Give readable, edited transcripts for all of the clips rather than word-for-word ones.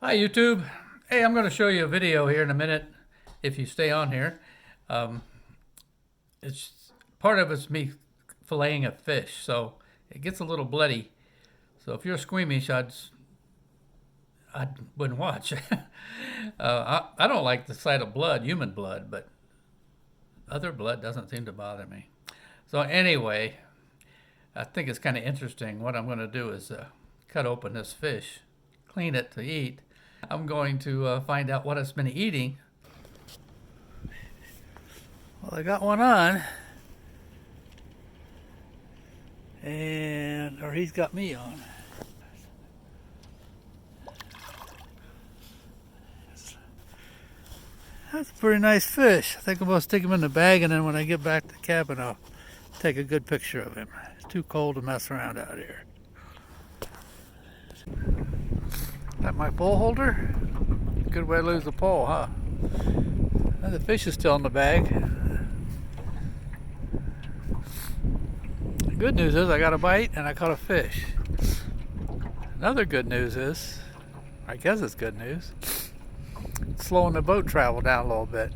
Hi YouTube. Hey, I'm going to show you a video here in a minute if you stay on here. Um, it's part of it's me filleting a fish, so it gets a little bloody. So if you're squeamish, I wouldn't watch. I don't like the sight of blood, human blood, but other blood doesn't seem to bother me. So anyway, I think it's kind of interesting. What I'm going to do is cut open this fish, clean it to eat. I'm going to find out what it's been eating. Well, I got one on, or he's got me on. That's a pretty nice fish. I think I'm going to stick him in the bag, and then when I get back to the cabin, I'll take a good picture of him. It's too cold to mess around out here. That my pole holder? Good way to lose the pole, huh? And the fish is still in the bag. The good news is I got a bite and I caught a fish. Another good news is, I guess it's good news, it's slowing the boat travel down a little bit.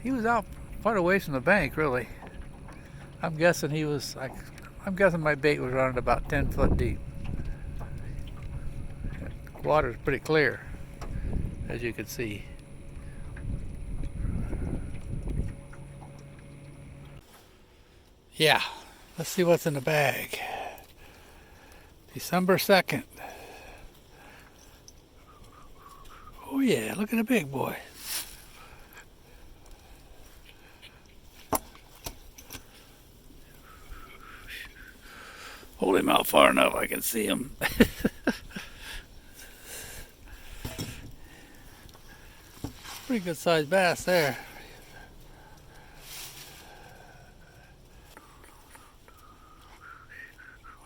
He was out far away from the bank, really. I'm guessing I'm guessing my bait was running about 10 foot deep. The water's pretty clear, as you can see. Yeah, let's see what's in the bag. December 2nd. Oh yeah, look at the big boy. Hold him out far enough I can see him. Pretty good sized bass there.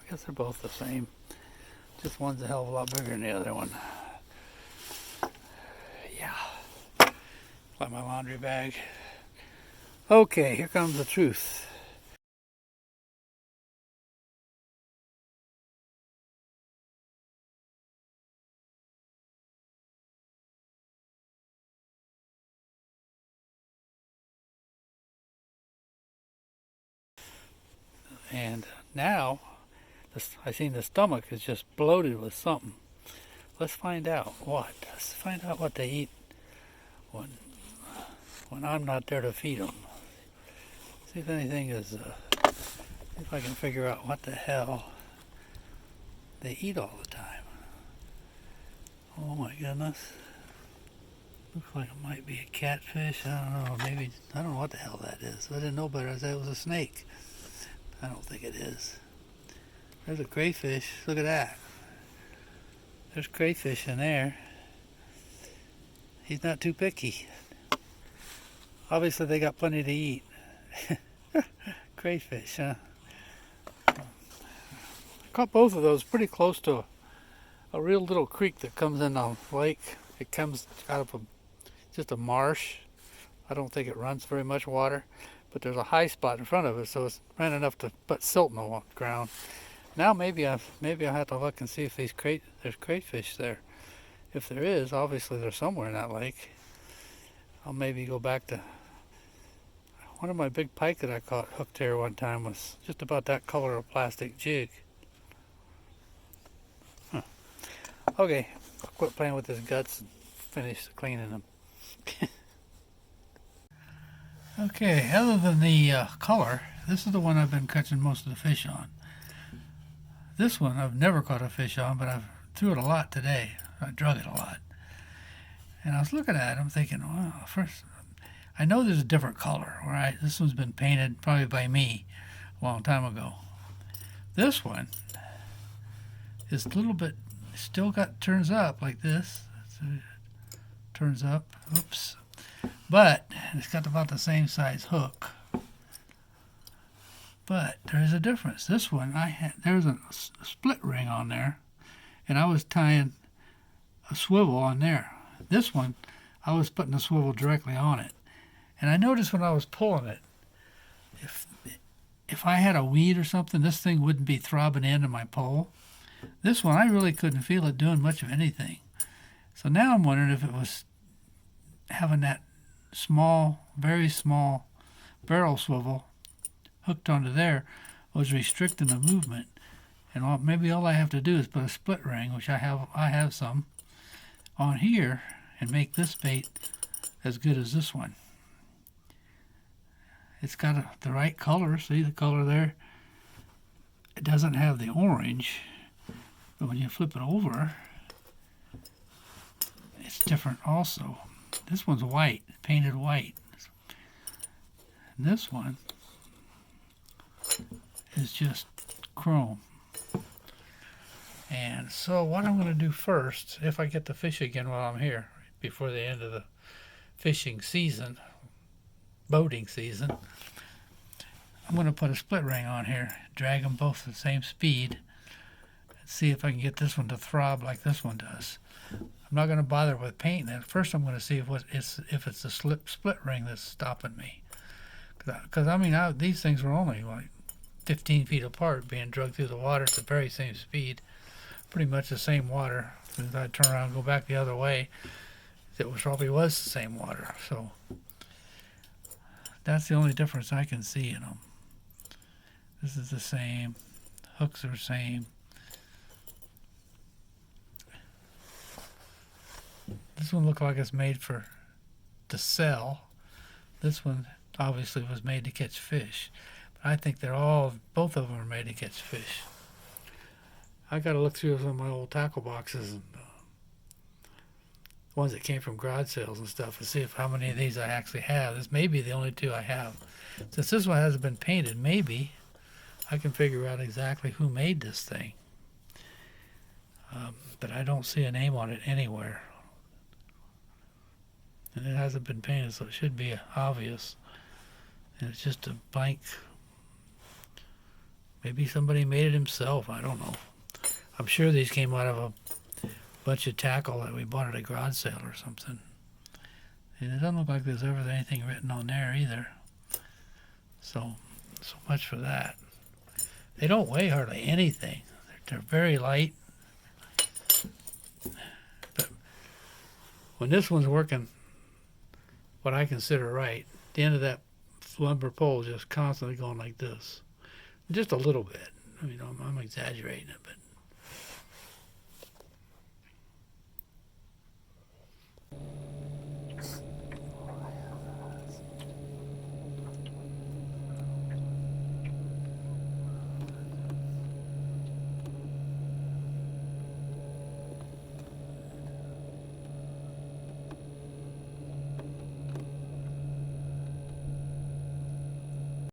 I guess they're both the same. Just one's a hell of a lot bigger than the other one. Yeah. Like my laundry bag. Okay, here comes the truth. And now, I seen the stomach is just bloated with something. Let's find out what. Let's find out what they eat when I'm not there to feed them. See if anything is. See if I can figure out what the hell they eat all the time. Oh my goodness. Looks like it might be a catfish. I don't know. Maybe I don't know what the hell that is. I didn't know better. I said it was a snake. I don't think it is. There's a crayfish. Look at that. There's crayfish in there. He's not too picky. Obviously they got plenty to eat. Crayfish, huh? I caught both of those pretty close to a real little creek that comes in the lake. It comes out of just a marsh. I don't think it runs very much water, but there's a high spot in front of it, so it's ran enough to put silt in the ground. Now maybe I'll have to look and see if there's crayfish there. If there is, obviously they're somewhere in that lake. I'll maybe go back to one of my big pike that I caught hooked here one time was just about that color of plastic jig. Huh. Okay, I'll quit playing with his guts and finish cleaning them. Okay, other than the color, this is the one I've been catching most of the fish on. This one I've never caught a fish on, but I've threw it a lot today. I drug it a lot. And I was looking at it, I'm thinking, well, first, I know there's a different color, right? This one's been painted probably by me a long time ago. This one is a little bit, still turns up like this. Turns up, oops. But it's got about the same size hook. But there is a difference. This one, there's a split ring on there, and I was tying a swivel on there. This one, I was putting a swivel directly on it. And I noticed when I was pulling it, if I had a weed or something, this thing wouldn't be throbbing into my pole. This one, I really couldn't feel it doing much of anything. So now I'm wondering if it was having that small, very small barrel swivel hooked onto there was restricting the movement. And maybe all I have to do is put a split ring, which I have some, on here and make this bait as good as this one. It's got the right color. See the color there? It doesn't have the orange, but when you flip it over, it's different also. This one's white, painted white. And this one is just chrome. And so what I'm going to do first, if I get to fish again while I'm here, before the end of the fishing season, boating season, I'm going to put a split ring on here, drag them both at the same speed, and see if I can get this one to throb like this one does. I'm not going to bother with painting it. First I'm going to see if it's the split ring that's stopping me. Because I mean, these things were only like 15 feet apart, being dragged through the water at the very same speed. Pretty much the same water. As I turn around and go back the other way, it probably was the same water. So that's the only difference I can see in them. This is the same. Hooks are the same. This one looked like it's made to sell. This one obviously was made to catch fish. But I think both of them are made to catch fish. I got to look through some of my old tackle boxes and ones that came from garage sales and stuff and see how many of these I actually have. This may be the only two I have. Since this one hasn't been painted, maybe I can figure out exactly who made this thing. But I don't see a name on it anywhere. And it hasn't been painted, so it should be obvious. And it's just a blank. Maybe somebody made it himself. I don't know. I'm sure these came out of a bunch of tackle that we bought at a garage sale or something. And it doesn't look like there's ever anything written on there either. So much for that. They don't weigh hardly anything. They're very light. But when this one's working what I consider right, the end of that lumber pole is just constantly going like this. Just a little bit. I mean, I'm exaggerating it, but